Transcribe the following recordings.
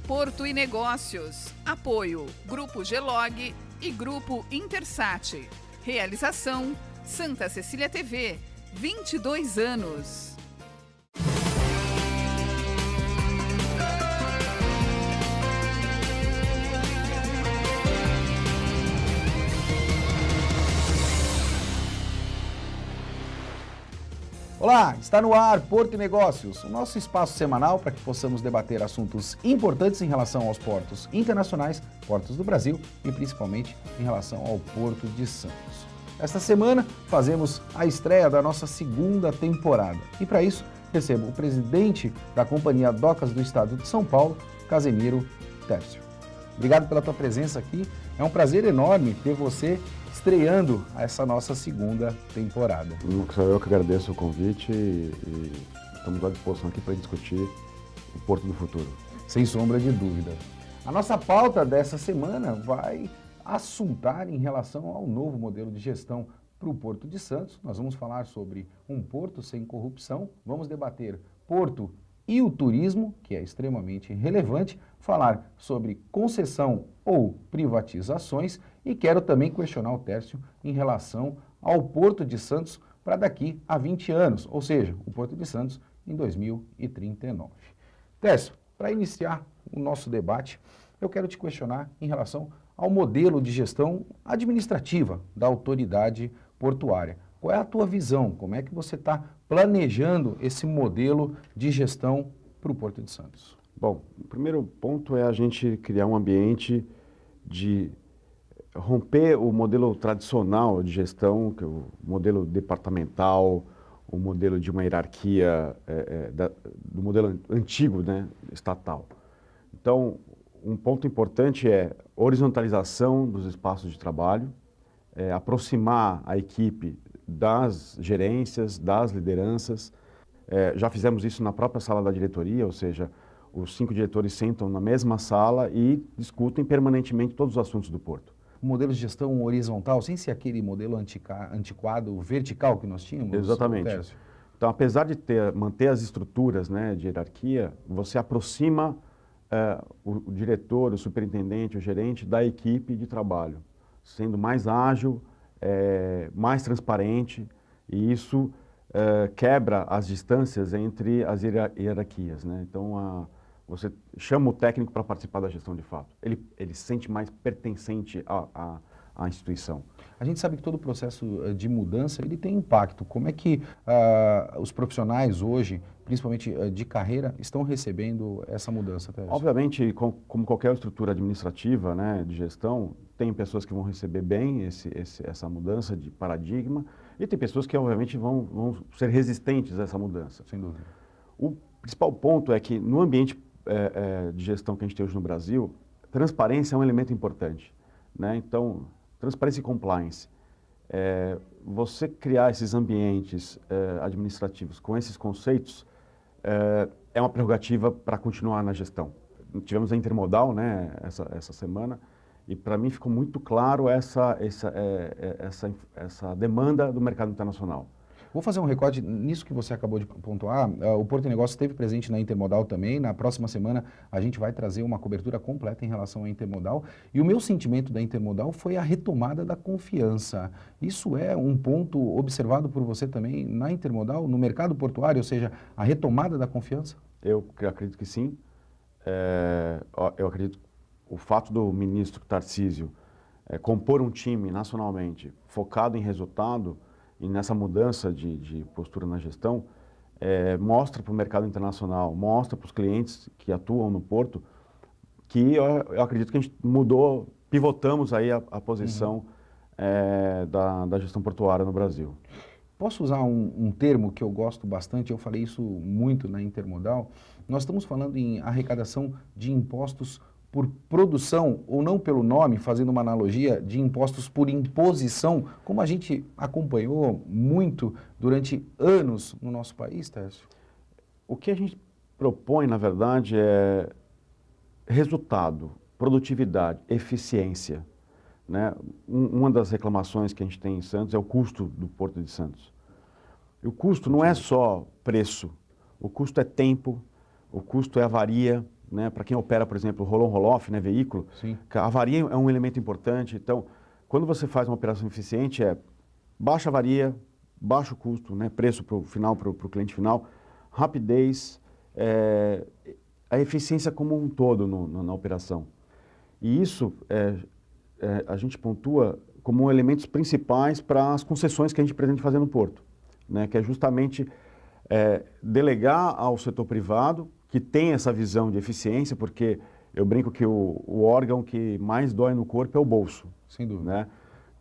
Porto e Negócios. Apoio Grupo Gelog e Grupo Intersat. Realização Santa Cecília TV, 22 anos. Olá, está no ar Porto e Negócios, o nosso espaço semanal para que possamos debater assuntos importantes em relação aos portos internacionais, portos do Brasil e principalmente em relação ao Porto de Santos. Esta semana fazemos a estreia da nossa segunda temporada e para isso recebo o presidente da Companhia Docas do Estado de São Paulo, Casemiro Tércio. Obrigado pela tua presença aqui, é um prazer enorme ter você estreando essa nossa segunda temporada. Eu que agradeço o convite e estamos à disposição aqui para discutir o Porto do Futuro. Sem sombra de dúvida. A nossa pauta dessa semana vai assuntar em relação ao novo modelo de gestão para o Porto de Santos. Nós vamos falar sobre um porto sem corrupção, vamos debater Porto e o turismo, que é extremamente relevante, falar sobre concessão ou privatizações e quero também questionar o Tércio em relação ao Porto de Santos para daqui a 20 anos, ou seja, o Porto de Santos em 2039. Tércio, para iniciar o nosso debate, eu quero te questionar em relação ao modelo de gestão administrativa da autoridade portuária. Qual é a tua visão? Como é que você está planejando esse modelo de gestão para o Porto de Santos? Bom, o primeiro ponto é a gente criar um ambiente de romper o modelo tradicional de gestão, que é o modelo departamental, o modelo de uma hierarquia do modelo antigo, né, estatal. Então, um ponto importante é horizontalização dos espaços de trabalho, aproximar a equipe das gerências, das lideranças. Já fizemos isso na própria sala da diretoria, ou seja, os 5 diretores sentam na mesma sala e discutem permanentemente todos os assuntos do Porto. Um modelo de gestão horizontal, sem ser aquele modelo antiquado, vertical que nós tínhamos? Exatamente. Então, apesar de manter as estruturas, né, de hierarquia, você aproxima o diretor, o superintendente, o gerente da equipe de trabalho, sendo mais ágil, mais transparente, e isso quebra as distâncias entre as hierarquias, né? Então, você chama o técnico para participar da gestão de fato. Ele se sente mais pertencente à instituição. A gente sabe que todo o processo de mudança ele tem impacto. Como é que os profissionais hoje, principalmente de carreira, estão recebendo essa mudança? Tércio? Obviamente, como qualquer estrutura administrativa, né, de gestão, tem pessoas que vão receber bem essa mudança de paradigma e tem pessoas que, obviamente, vão ser resistentes a essa mudança. Sem dúvida. O principal ponto é que, no ambiente de gestão que a gente tem hoje no Brasil, transparência é um elemento importante, né? Então, transparência e compliance. Você criar esses ambientes administrativos com esses conceitos é uma prerrogativa para continuar na gestão. Tivemos a Intermodal, né, essa semana, e para mim ficou muito claro essa demanda do mercado internacional. Vou fazer um recorde nisso que você acabou de pontuar. O Porto e Negócios esteve presente na Intermodal também. Na próxima semana a gente vai trazer uma cobertura completa em relação à Intermodal. E o meu sentimento da Intermodal foi a retomada da confiança. Isso é um ponto observado por você também na Intermodal, no mercado portuário, ou seja, a retomada da confiança? Eu acredito que sim. Eu acredito que o fato do ministro Tarcísio compor um time nacionalmente focado em resultado e nessa mudança de postura na gestão, mostra para o mercado internacional, mostra para os clientes que atuam no Porto, que eu acredito que a gente pivotamos aí a posição da gestão portuária no Brasil. Posso usar um termo que eu gosto bastante, eu falei isso muito na Intermodal. Nós estamos falando em arrecadação de impostos por produção, ou não pelo nome, fazendo uma analogia, de impostos por imposição, como a gente acompanhou muito durante anos no nosso país, Tércio? O que a gente propõe, na verdade, é resultado, produtividade, eficiência, né? Uma das reclamações que a gente tem em Santos é o custo do Porto de Santos. E o custo não é só preço, o custo é tempo, o custo é avaria, né? Para quem opera, por exemplo, roll-on, roll-off, né? Veículo, Sim. a avaria é um elemento importante. Então, quando você faz uma operação eficiente, baixa avaria, baixo custo, né? Preço para o final, para o cliente final, rapidez, a eficiência como um todo na operação. E isso a gente pontua como elementos principais para as concessões que a gente pretende fazer no Porto, né? Que é justamente delegar ao setor privado, que tem essa visão de eficiência, porque eu brinco que o órgão que mais dói no corpo é o bolso. Sem dúvida. Né?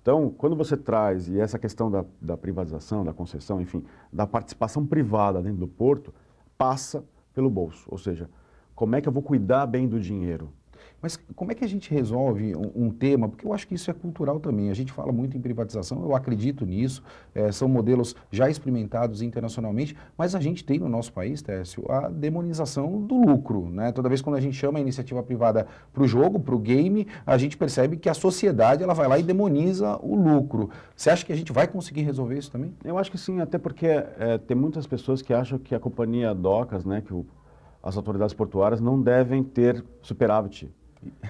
Então, quando você traz, e essa questão da privatização, da concessão, enfim, da participação privada dentro do porto, passa pelo bolso. Ou seja, como é que eu vou cuidar bem do dinheiro? Mas como é que a gente resolve um tema? Porque eu acho que isso é cultural também. A gente fala muito em privatização, eu acredito nisso, são modelos já experimentados internacionalmente, mas a gente tem no nosso país, Técio, a demonização do lucro, né? Toda vez quando a gente chama a iniciativa privada para o jogo, para o game, a gente percebe que a sociedade ela vai lá e demoniza o lucro. Você acha que a gente vai conseguir resolver isso também? Eu acho que sim, até porque tem muitas pessoas que acham que a companhia Docas, né, que as autoridades portuárias não devem ter superávit.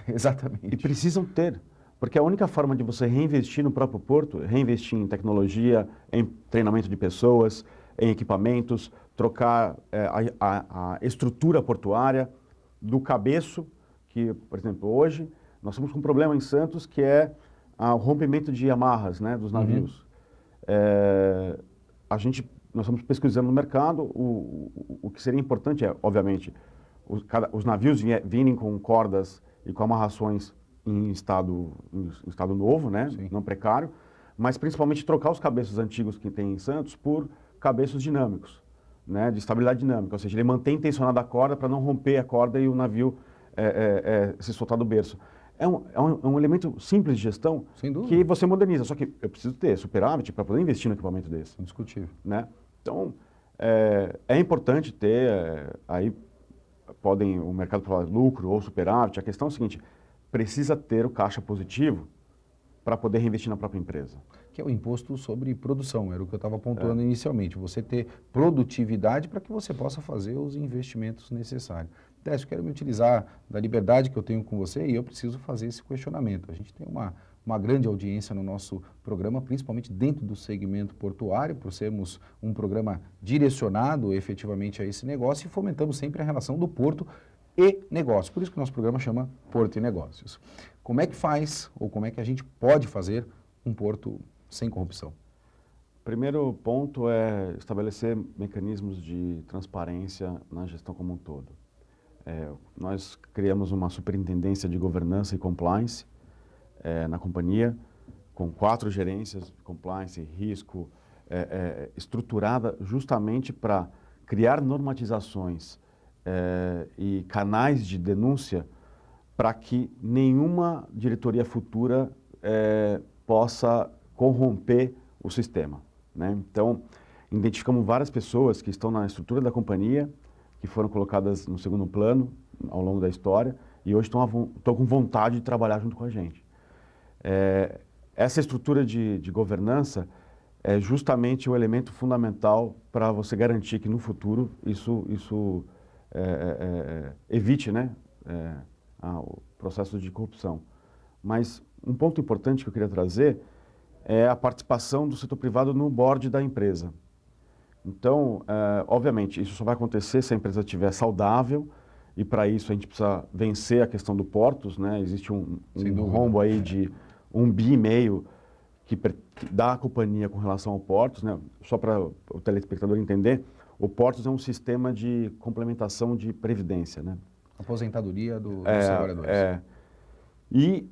Exatamente. E precisam ter, porque a única forma de você reinvestir no próprio porto, reinvestir em tecnologia, em treinamento de pessoas, em equipamentos, trocar a estrutura portuária do cabeço, que, por exemplo, hoje nós estamos com um problema em Santos, que é o rompimento de amarras, né, dos navios. Nós estamos pesquisando no mercado, o que seria importante obviamente, os navios virem com cordas e com amarrações em estado novo, né? Não precário, mas principalmente trocar os cabeços antigos que tem em Santos por cabeços dinâmicos, né? De estabilidade dinâmica, ou seja, ele mantém tensionada a corda para não romper a corda e o navio se soltar do berço. É um elemento simples de gestão que você moderniza, só que eu preciso ter superávit para poder investir no equipamento desse. Indiscutível. Né? Então, é importante ter, aí o mercado falar lucro ou superávit, a questão é o seguinte, precisa ter o caixa positivo para poder reinvestir na própria empresa. Que é o imposto sobre produção, era o que eu estava pontuando inicialmente, você ter produtividade para que você possa fazer os investimentos necessários. Técio, quero me utilizar da liberdade que eu tenho com você e eu preciso fazer esse questionamento. A gente tem uma grande audiência no nosso programa, principalmente dentro do segmento portuário, por sermos um programa direcionado efetivamente a esse negócio e fomentamos sempre a relação do porto e negócio. Por isso que o nosso programa chama Porto e Negócios. Como é que faz, ou como é que a gente pode fazer um porto sem corrupção? Primeiro ponto é estabelecer mecanismos de transparência na gestão como um todo. Nós criamos uma superintendência de governança e compliance na companhia, com 4 gerências de compliance e risco, estruturada justamente para criar normatizações e canais de denúncia para que nenhuma diretoria futura possa corromper o sistema. Né? Então, identificamos várias pessoas que estão na estrutura da companhia, que foram colocadas no segundo plano ao longo da história e hoje estão com vontade de trabalhar junto com a gente. Essa estrutura de governança é justamente o elemento fundamental para você garantir que no futuro isso evite, né, o processo de corrupção. Mas um ponto importante que eu queria trazer é a participação do setor privado no board da empresa. Então, obviamente, isso só vai acontecer se a empresa estiver saudável e para isso a gente precisa vencer a questão do portos, né? Existe um rombo aí de 1,5 bi que dá à companhia com relação ao portos, né? Só para o telespectador entender, o portos é um sistema de complementação de previdência, né? Aposentadoria dos trabalhadores. E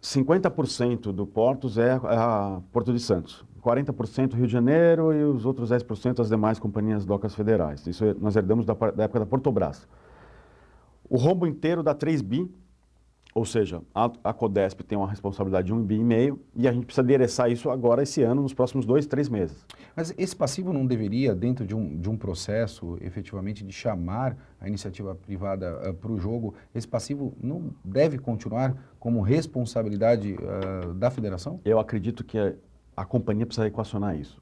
50% do portos é a Porto de Santos. 40% Rio de Janeiro e os outros 10% as demais companhias docas federais. Isso nós herdamos da época da Portobras. O rombo inteiro dá 3 bi, ou seja, a Codesp tem uma responsabilidade de 1,5 bi e a gente precisa adereçar isso agora, esse ano, nos próximos 2, 3 meses. Mas esse passivo não deveria, dentro de um processo, efetivamente, de chamar a iniciativa privada para o jogo, esse passivo não deve continuar como responsabilidade da federação? Eu acredito que a companhia precisa equacionar isso.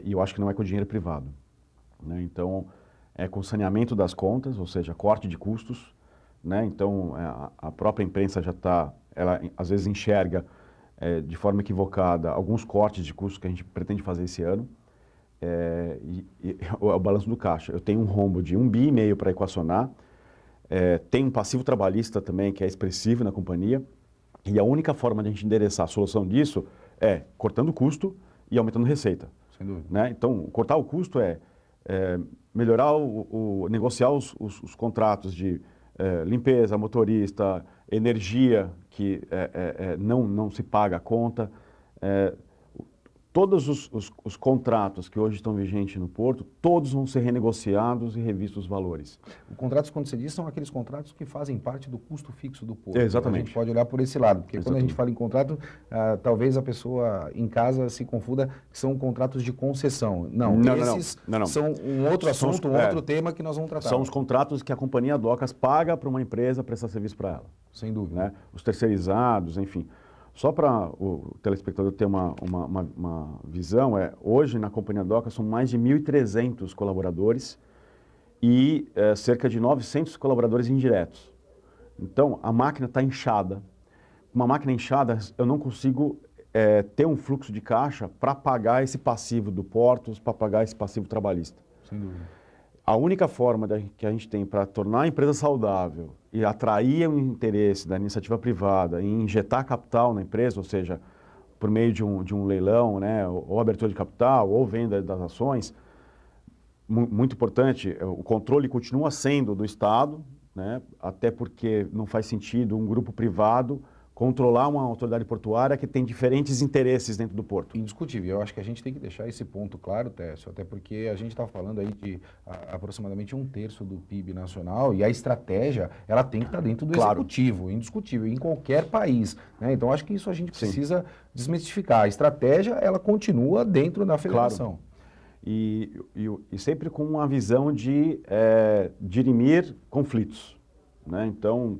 E eu acho que não é com o dinheiro privado. Né? Então, com saneamento das contas, ou seja, corte de custos, né? Então, a própria imprensa ela às vezes enxerga de forma equivocada alguns cortes de custos que a gente pretende fazer esse ano. O balanço do caixa. Eu tenho um rombo de 1,5 bi para equacionar, tem um passivo trabalhista também que é expressivo na companhia, e a única forma de a gente endereçar a solução disso é cortando o custo e aumentando receita. Sem dúvida. Né? Então, cortar o custo melhorar negociar os contratos de limpeza, motorista, energia, que não se paga a conta. Todos os contratos que hoje estão vigentes no Porto, todos vão ser renegociados e revistos os valores. Os contratos, quando você diz, são aqueles contratos que fazem parte do custo fixo do Porto. Exatamente. A gente pode olhar por esse lado, porque Exatamente. quando a gente fala em contrato, talvez a pessoa em casa se confunda que são contratos de concessão. Não, esses são um outro assunto, outro tema que nós vamos tratar. São os contratos que a companhia Docas paga para uma empresa prestar serviço para ela. Sem dúvida. Né? Os terceirizados, enfim. Só para o telespectador ter uma visão, hoje na Companhia Docas são mais de 1.300 colaboradores e cerca de 900 colaboradores indiretos. Então, a máquina está inchada. Uma máquina inchada, eu não consigo ter um fluxo de caixa para pagar esse passivo do Portos, para pagar esse passivo trabalhista. Sem dúvida. A única forma que a gente tem para tornar a empresa saudável e atrair o interesse da iniciativa privada e injetar capital na empresa, ou seja, por meio de um leilão, né, ou abertura de capital, ou venda das ações, muito importante, o controle continua sendo do Estado, né, até porque não faz sentido um grupo privado controlar uma autoridade portuária que tem diferentes interesses dentro do porto. Indiscutível. Eu acho que a gente tem que deixar esse ponto claro, Técio, até porque a gente está falando aí de aproximadamente 1/3 do PIB nacional e a estratégia, ela tem que estar dentro do executivo, indiscutível, em qualquer país. Né? Então, acho que isso a gente precisa desmistificar. A estratégia, ela continua dentro da federação. Claro. E sempre com uma visão de dirimir conflitos. Né? Então,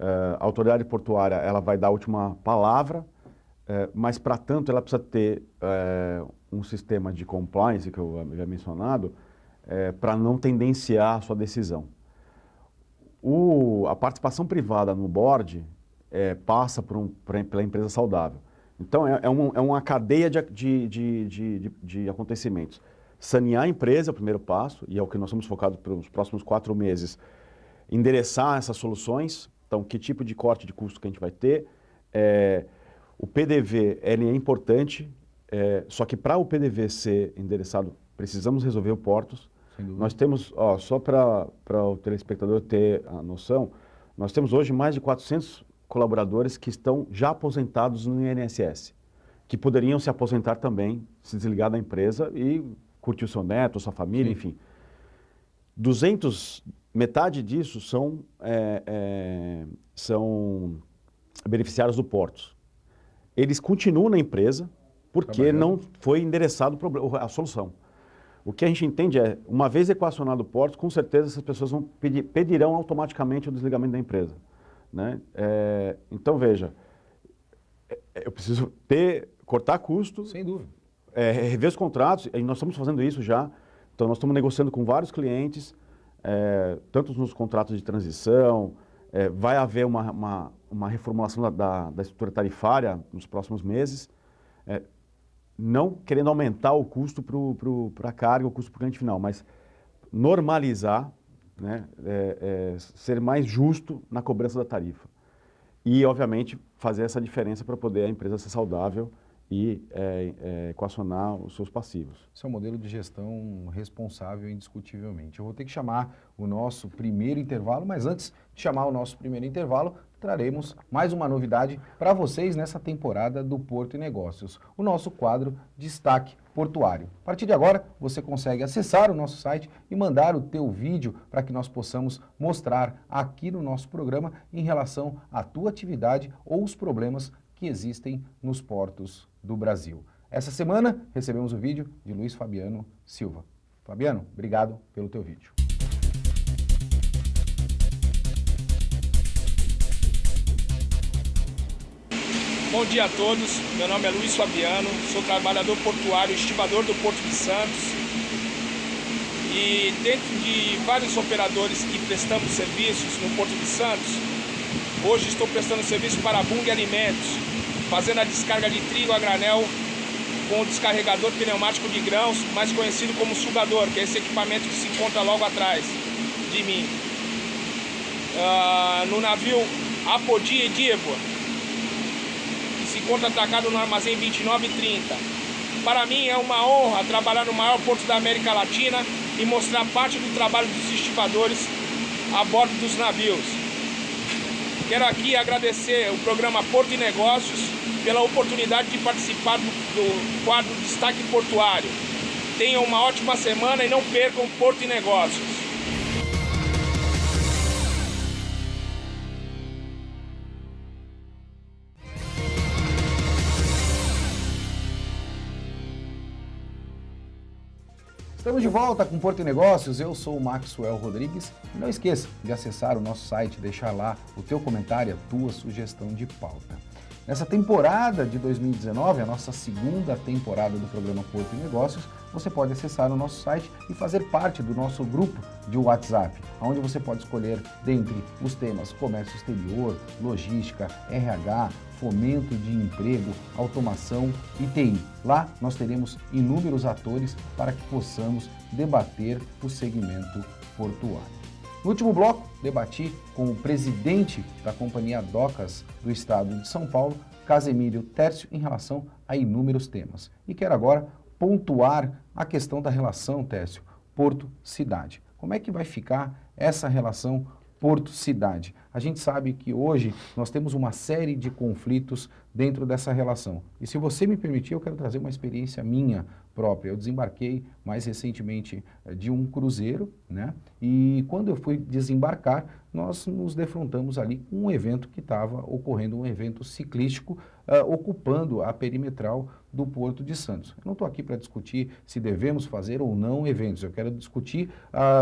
a autoridade portuária ela vai dar a última palavra, mas para tanto ela precisa ter um sistema de compliance, que eu havia mencionado, para não tendenciar a sua decisão. A participação privada no board passa pela empresa saudável. Então é uma cadeia de acontecimentos. Sanear a empresa é o primeiro passo, e é o que nós estamos focados pelos próximos 4 meses, endereçar essas soluções. Então, que tipo de corte de custo que a gente vai ter? O PDV ele é importante, só que para o PDV ser endereçado, precisamos resolver o Portos. Nós temos, só para o telespectador ter a noção, nós temos hoje mais de 400 colaboradores que estão já aposentados no INSS, que poderiam se aposentar também, se desligar da empresa e curtir o seu neto, sua família, enfim. 200, metade disso são beneficiários do Portos. Eles continuam na empresa porque não foi endereçado a solução. O que a gente entende uma vez equacionado o Portos, com certeza essas pessoas pedirão automaticamente o desligamento da empresa. Né? Então, veja, eu preciso cortar custos, sem dúvida, rever os contratos, e nós estamos fazendo isso já. Então, nós estamos negociando com vários clientes, tanto nos contratos de transição, vai haver uma reformulação da estrutura tarifária nos próximos meses, não querendo aumentar o custo para a carga, o custo para o cliente final, mas normalizar, né, ser mais justo na cobrança da tarifa. E, obviamente, fazer essa diferença para poder a empresa ser saudável e equacionar os seus passivos. Esse é um modelo de gestão responsável, indiscutivelmente. Eu vou ter que chamar o nosso primeiro intervalo, mas antes de chamar o nosso primeiro intervalo, traremos mais uma novidade para vocês nessa temporada do Porto e Negócios, o nosso quadro Destaque Portuário. A partir de agora, você consegue acessar o nosso site e mandar o teu vídeo para que nós possamos mostrar aqui no nosso programa em relação à tua atividade ou os problemas que existem nos portos do Brasil. Essa semana recebemos o vídeo de Luiz Fabiano Silva. Fabiano, obrigado pelo teu vídeo. Bom dia a todos, meu nome é Luiz Fabiano, sou trabalhador portuário, estivador do Porto de Santos. E dentro de vários operadores que prestamos serviços no Porto de Santos, hoje estou prestando serviço para a Bung Alimentos, fazendo a descarga de trigo a granel com o descarregador pneumático de grãos, mais conhecido como sugador, que é esse equipamento que se encontra logo atrás de mim. No navio Apodi Edivo, que se encontra atracado no armazém 29 e 30. Para mim é uma honra trabalhar no maior porto da América Latina e mostrar parte do trabalho dos estivadores a bordo dos navios. Quero aqui agradecer o programa Porto e Negócios pela oportunidade de participar do quadro Destaque Portuário. Tenham uma ótima semana e não percam Porto e Negócios. Estamos de volta com Porto e Negócios, eu sou o Maxwell Rodrigues e não esqueça de acessar o nosso site, deixar lá o teu comentário, a tua sugestão de pauta. Nessa temporada de 2019, a nossa segunda temporada do programa Porto e Negócios, você pode acessar o nosso site e fazer parte do nosso grupo de WhatsApp, onde você pode escolher dentre os temas comércio exterior, logística, RH, fomento de emprego, automação e TI. Lá nós teremos inúmeros atores para que possamos debater o segmento portuário. No último bloco, debati com o presidente da Companhia Docas do Estado de São Paulo, Casemiro Tércio, em relação a inúmeros temas. E quero agora pontuar a questão da relação, Tércio, Porto-Cidade. Como é que vai ficar essa relação Porto-Cidade? A gente sabe que hoje nós temos uma série de conflitos dentro dessa relação. E se você me permitir, eu quero trazer uma experiência minha própria. Eu desembarquei mais recentemente de um cruzeiro, né? E quando eu fui desembarcar, nós nos defrontamos ali com um evento que estava ocorrendo, um evento ciclístico, ocupando a perimetral do Porto de Santos. Eu não estou aqui para discutir se devemos fazer ou não eventos, eu quero discutir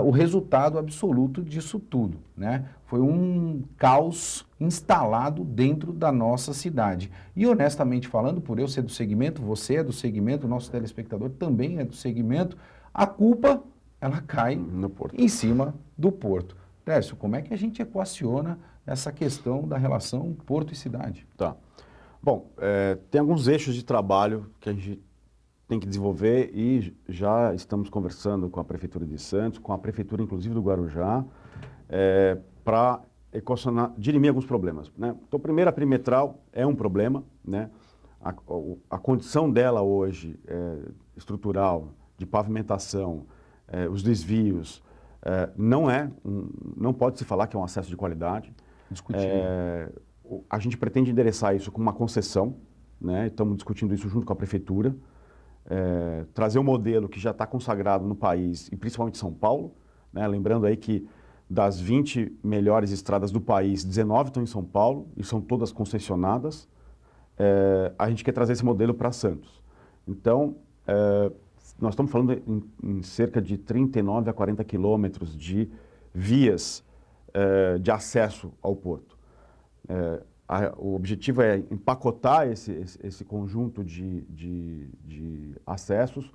o resultado absoluto disso tudo, né? Foi um caos instalado dentro da nossa cidade. E honestamente falando, por eu ser do segmento, você é do segmento, o nosso telespectador também é do segmento, a culpa, ela cai no Porto. em cima do Porto. Tércio, como é que a gente equaciona essa questão da relação Porto e cidade? Tá. Bom, tem alguns eixos de trabalho que a gente tem que desenvolver e já estamos conversando com a Prefeitura de Santos, com a Prefeitura inclusive do Guarujá, para equacionar, dirimir alguns problemas, né? Então, primeiro, a perimetral é um problema, né? A condição dela hoje, estrutural, de pavimentação, os desvios, não pode se falar que é um acesso de qualidade. Discutir. A gente pretende endereçar isso com uma concessão, né? Estamos discutindo isso junto com a Prefeitura, trazer um modelo que já está consagrado no país e principalmente em São Paulo, né? Lembrando aí que das 20 melhores estradas do país, 19 estão em São Paulo e são todas concessionadas. A gente quer trazer esse modelo para Santos. Então, nós estamos falando em cerca de 39 a 40 quilômetros de vias de acesso ao porto. O objetivo é empacotar esse conjunto de acessos,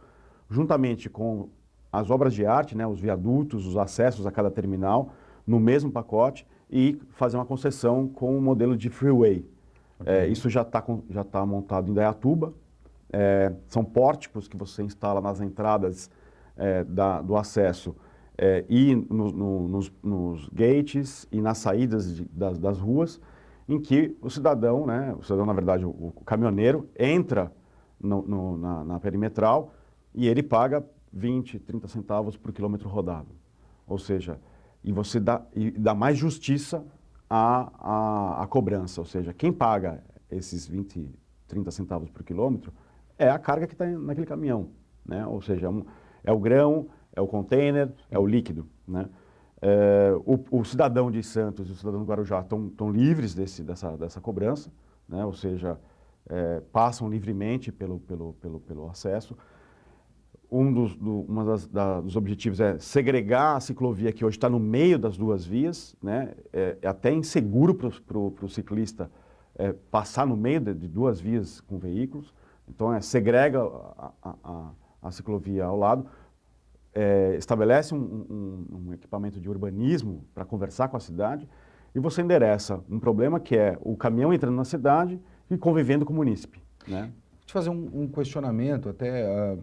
juntamente com as obras de arte, né, os viadutos, os acessos a cada terminal, no mesmo pacote, e fazer uma concessão com um modelo de freeway. Okay. Isso já tá montado em Indaiatuba. São pórticos que você instala nas entradas do acesso e nos gates e nas saídas das ruas, em que o cidadão, né, na verdade, o caminhoneiro, entra na perimetral e ele paga 20, 30 centavos por quilômetro rodado. Ou seja, você dá mais justiça à cobrança. Ou seja, quem paga esses 20, 30 centavos por quilômetro é a carga que está naquele caminhão, né? Ou seja, é o grão, é o container, é o líquido, né? O cidadão de Santos e o cidadão do Guarujá estão livres dessa cobrança, né? Ou seja, passam livremente pelo acesso. Um dos objetivos é segregar a ciclovia que hoje está no meio das duas vias, né? É até inseguro para o ciclista passar no meio de duas vias com veículos. Então, segrega a ciclovia ao lado. estabelece um equipamento de urbanismo para conversar com a cidade e você endereça um problema que é o caminhão entrando na cidade e convivendo com o munícipe, né? Deixa eu fazer um questionamento, até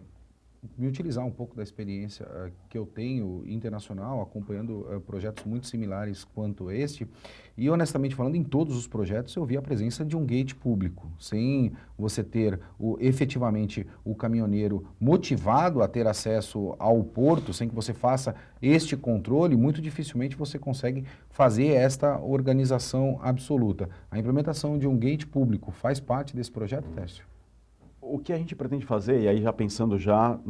me utilizar um pouco da experiência que eu tenho internacional, acompanhando projetos muito similares quanto este, e honestamente falando, em todos os projetos eu vi a presença de um gate público, sem você ter efetivamente o caminhoneiro motivado a ter acesso ao porto, sem que você faça este controle, muito dificilmente você consegue fazer esta organização absoluta. A implementação de um gate público faz parte desse projeto, Técio? O que a gente pretende fazer, e aí já pensando já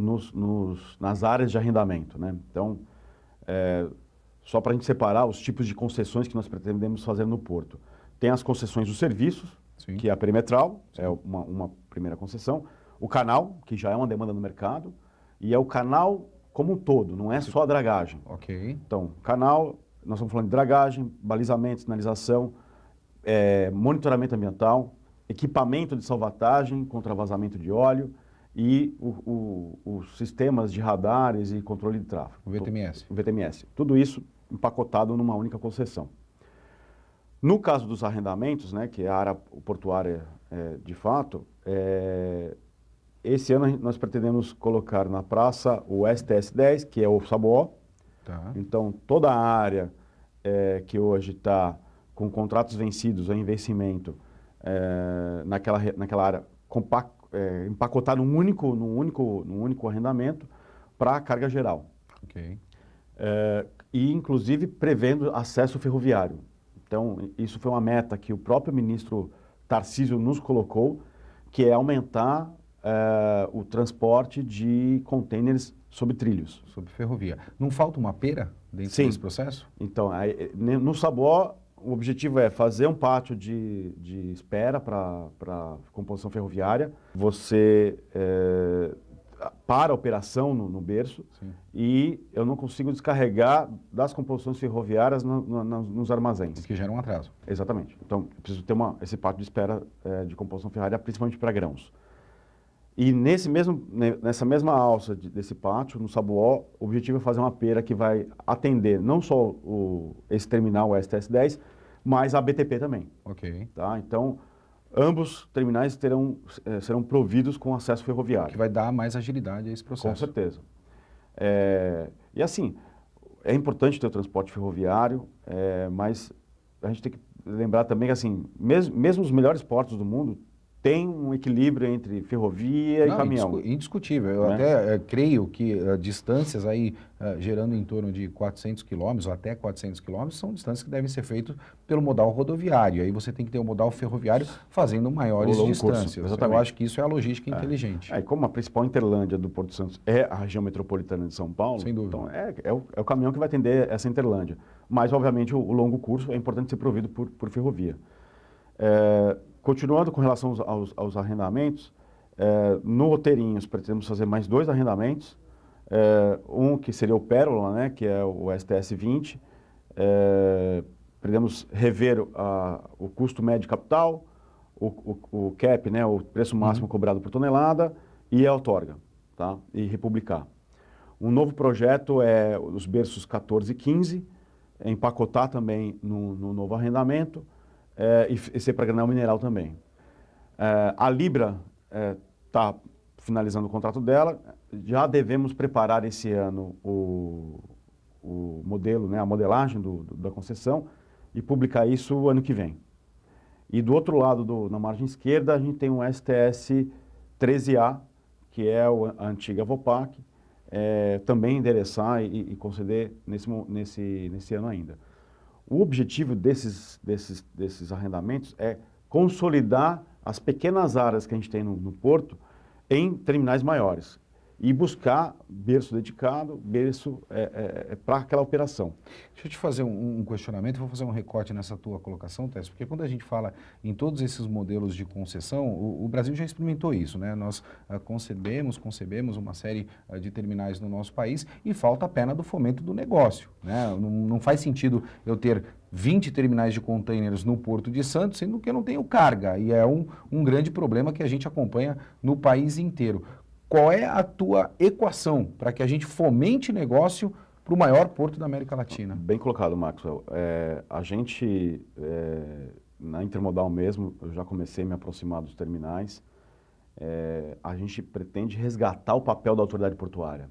nas áreas de arrendamento, né? Então, só para a gente separar os tipos de concessões que nós pretendemos fazer no porto. Tem as concessões dos serviços, Sim. que é a perimetral, Sim. é uma primeira concessão. O canal, que já é uma demanda no mercado, e é o canal como um todo, não é só a dragagem. Ok. Então, canal, nós estamos falando de dragagem, balizamento, sinalização, monitoramento ambiental, equipamento de salvatagem contra vazamento de óleo e os sistemas de radares e controle de tráfego. O VTMS. O VTMS. Tudo isso empacotado numa única concessão. No caso dos arrendamentos, né, que é a área portuária de fato, esse ano nós pretendemos colocar na praça o STS-10, que é o Saboó. Tá. Então, toda a área que hoje está com contratos vencidos em vencimento, naquela área empacotar num único arrendamento para a carga geral. Ok. E, inclusive, prevendo acesso ferroviário. Então, isso foi uma meta que o próprio ministro Tarcísio nos colocou, que é aumentar o transporte de contêineres sobre trilhos. Sobre ferrovia. Não falta uma pera dentro Sim. desse processo? Então, no Saboó, o objetivo é fazer um pátio de espera para composição ferroviária. Você para a operação no berço. Sim. E eu não consigo descarregar das composições ferroviárias nos armazéns. Que gera um atraso. Exatamente. Então, eu preciso ter esse pátio de espera de composição ferroviária, principalmente para grãos. E nessa mesma alça desse pátio, no Saboó, o objetivo é fazer uma pera que vai atender não só esse terminal, o STS-10, mas a BTP também. Ok. Tá? Então, ambos terminais serão providos com acesso ferroviário. Que vai dar mais agilidade a esse processo. Com certeza. E assim, é importante ter o transporte ferroviário, mas a gente tem que lembrar também que assim, mesmo os melhores portos do mundo tem um equilíbrio entre ferrovia e caminhão. Indiscutível. Eu até creio que distâncias aí gerando em torno de 400 quilômetros ou até 400 quilômetros são distâncias que devem ser feitas pelo modal rodoviário. Aí você tem que ter o modal ferroviário fazendo maiores distâncias. Eu acho que isso é a logística inteligente. E como a principal interlândia do Porto Santos é a região metropolitana de São Paulo, sem dúvida. Então é o caminhão que vai atender essa interlândia. Mas, obviamente, o longo curso é importante ser provido por ferrovia. Continuando com relação aos arrendamentos, no Roteirinhos pretendemos fazer mais 2 arrendamentos, um que seria o Pérola, né, que é o STS-20, pretendemos rever o custo médio de capital, o CAP, né, o preço máximo cobrado por tonelada, e a outorga, tá, e republicar. Um novo projeto é os berços 14 e 15, empacotar também no novo arrendamento, e ser para granel mineral também. A Libra está finalizando o contrato dela, já devemos preparar esse ano o modelo, né, a modelagem da concessão e publicar isso ano que vem. E do outro lado, na margem esquerda, a gente tem um STS 13A, que é a antiga Vopac, também endereçar e conceder nesse ano ainda. O objetivo desses arrendamentos é consolidar as pequenas áreas que a gente tem no porto em terminais maiores e buscar berço dedicado, berço para aquela operação. Deixa eu te fazer um questionamento, vou fazer um recorte nessa tua colocação, Tess, porque quando a gente fala em todos esses modelos de concessão, o Brasil já experimentou isso, né? Nós concebemos uma série de terminais no nosso país e falta a pena do fomento do negócio, né? Não faz sentido eu ter 20 terminais de containers no Porto de Santos, sendo que eu não tenho carga, e é um grande problema que a gente acompanha no país inteiro. Qual é a tua equação para que a gente fomente negócio para o maior porto da América Latina? Bem colocado, Maxwell. A gente, na Intermodal mesmo, eu já comecei a me aproximar dos terminais. A gente pretende resgatar o papel da autoridade portuária.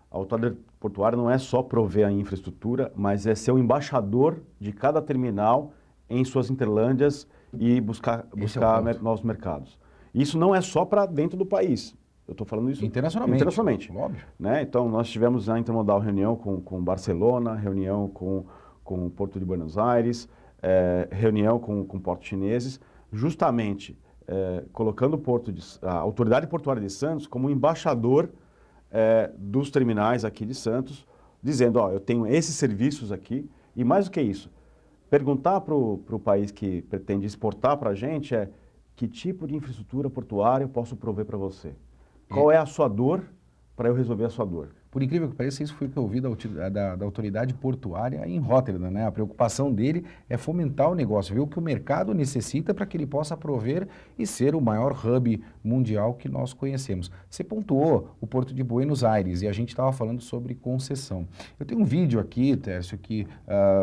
A autoridade portuária não é só prover a infraestrutura, mas é ser o embaixador de cada terminal em suas interlândias e buscar novos mercados. Isso não é só para dentro do país. Eu estou falando isso internacionalmente. Óbvio. Né? Então, nós tivemos na Intermodal reunião com Barcelona, reunião com o Porto de Buenos Aires, reunião com portos chineses, justamente colocando a autoridade portuária de Santos como embaixador dos terminais aqui de Santos, dizendo, eu tenho esses serviços aqui, e mais do que isso, perguntar para o país que pretende exportar para a gente que tipo de infraestrutura portuária eu posso prover para você? Qual é a sua dor para eu resolver a sua dor? Por incrível que pareça, isso foi o que eu ouvi da autoridade portuária em Rotterdam, né? A preocupação dele é fomentar o negócio, ver o que o mercado necessita para que ele possa prover e ser o maior hub mundial que nós conhecemos. Você pontuou o Porto de Buenos Aires e a gente estava falando sobre concessão. Eu tenho um vídeo aqui, Tércio, que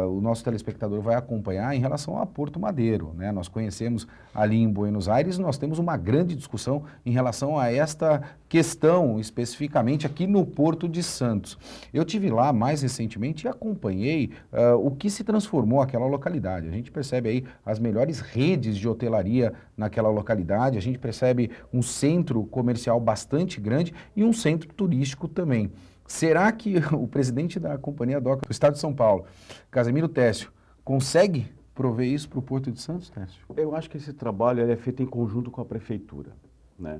o nosso telespectador vai acompanhar em relação a Porto Madeiro, né? Nós conhecemos ali em Buenos Aires, nós temos uma grande discussão em relação a esta questão, especificamente aqui no Porto de Santos. Eu tive lá mais recentemente e acompanhei o que se transformou aquela localidade. A gente percebe aí as melhores redes de hotelaria naquela localidade, a gente percebe um centro comercial bastante grande e um centro turístico também. Será que o presidente da Companhia Doca do Estado de São Paulo, Casemiro Técio, consegue prover isso para o Porto de Santos, Técio? Eu acho que esse trabalho é feito em conjunto com a prefeitura, né?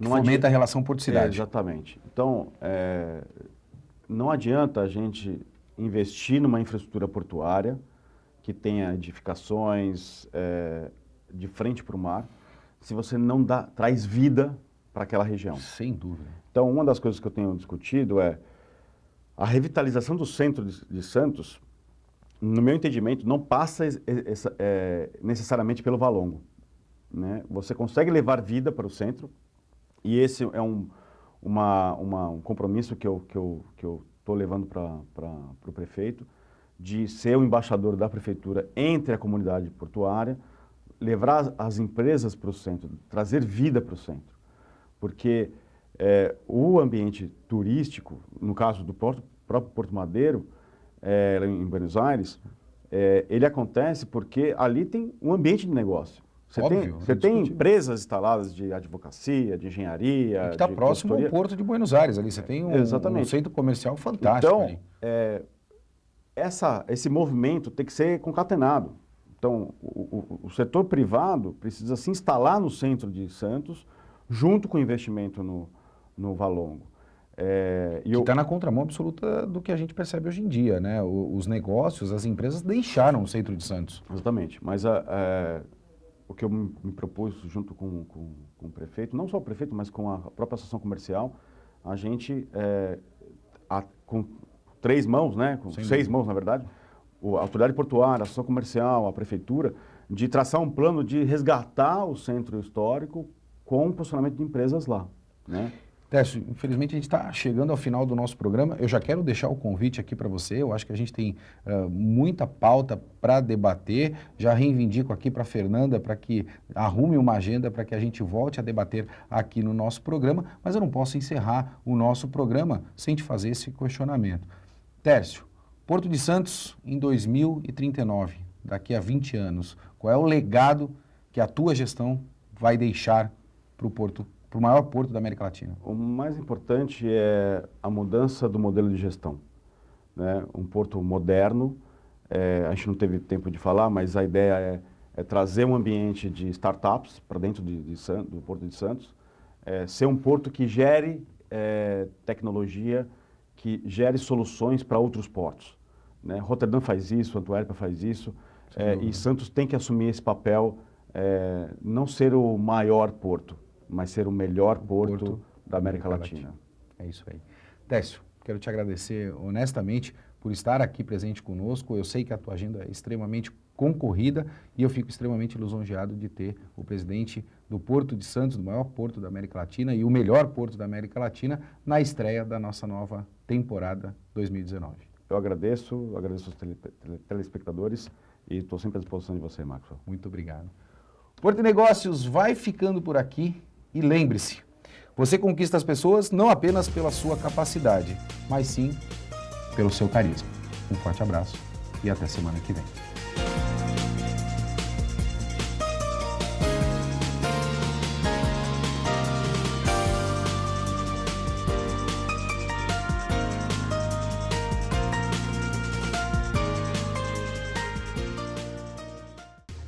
Fomenta a relação porto-cidade. Exatamente. Então, não adianta a gente investir numa infraestrutura portuária que tenha edificações de frente para o mar, se você não traz vida para aquela região. Sem dúvida. Então, uma das coisas que eu tenho discutido é a revitalização do centro de Santos, no meu entendimento, não passa necessariamente pelo Valongo, né? Você consegue levar vida para o centro, e esse é um compromisso que eu estou levando para o prefeito, de ser o embaixador da prefeitura entre a comunidade portuária, levar as empresas para o centro, trazer vida para o centro. Porque o ambiente turístico, no caso do próprio Porto Madeiro, em Buenos Aires, ele acontece porque ali tem um ambiente de negócio. Você tem empresas instaladas de advocacia, de engenharia. Que está próximo ao Porto de Buenos Aires ali. Você tem um centro comercial fantástico. Então, ali. Esse movimento tem que ser concatenado. Então, o setor privado precisa se instalar no centro de Santos, junto com o investimento no Valongo. Que está na contramão absoluta do que a gente percebe hoje em dia, né? Os negócios, as empresas deixaram o centro de Santos. Exatamente. Mas o que eu me propus junto com o prefeito, não só o prefeito, mas com a própria associação comercial, a gente, com 3 mãos, né? Com 6 mãos, na verdade, a autoridade portuária, a associação comercial, a prefeitura, de traçar um plano de resgatar o centro histórico com o posicionamento de empresas lá, né? Tércio, infelizmente a gente está chegando ao final do nosso programa. Eu já quero deixar o convite aqui para você. Eu acho que a gente tem muita pauta para debater. Já reivindico aqui para a Fernanda para que arrume uma agenda para que a gente volte a debater aqui no nosso programa. Mas eu não posso encerrar o nosso programa sem te fazer esse questionamento. Tércio, Porto de Santos em 2039, daqui a 20 anos, qual é o legado que a tua gestão vai deixar para o Porto, para o maior porto da América Latina? O mais importante é a mudança do modelo de gestão, né? Um porto moderno, a gente não teve tempo de falar, mas a ideia é trazer um ambiente de startups para dentro do Porto de Santos, ser um porto que gere tecnologia, que gere soluções para outros portos, né? Rotterdam faz isso, Antuérpia faz isso, e Santos tem que assumir esse papel, não ser o maior porto, mas ser o melhor porto da América Latina. É isso aí. Tércio, quero te agradecer honestamente por estar aqui presente conosco. Eu sei que a tua agenda é extremamente concorrida, e eu fico extremamente lisonjeado de ter o presidente do Porto de Santos, do maior porto da América Latina e o melhor porto da América Latina, na estreia da nossa nova temporada 2019. Eu agradeço os telespectadores e estou sempre à disposição de você, Maxwell. Muito obrigado. Porto e Negócios vai ficando por aqui e lembre-se, você conquista as pessoas não apenas pela sua capacidade, mas sim pelo seu carisma. Um forte abraço e até semana que vem.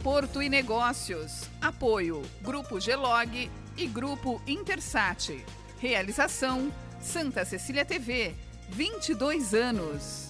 Porto e Negócios. Apoio Grupo Gelog e Grupo Intersat. Realização Santa Cecília TV. 22 anos.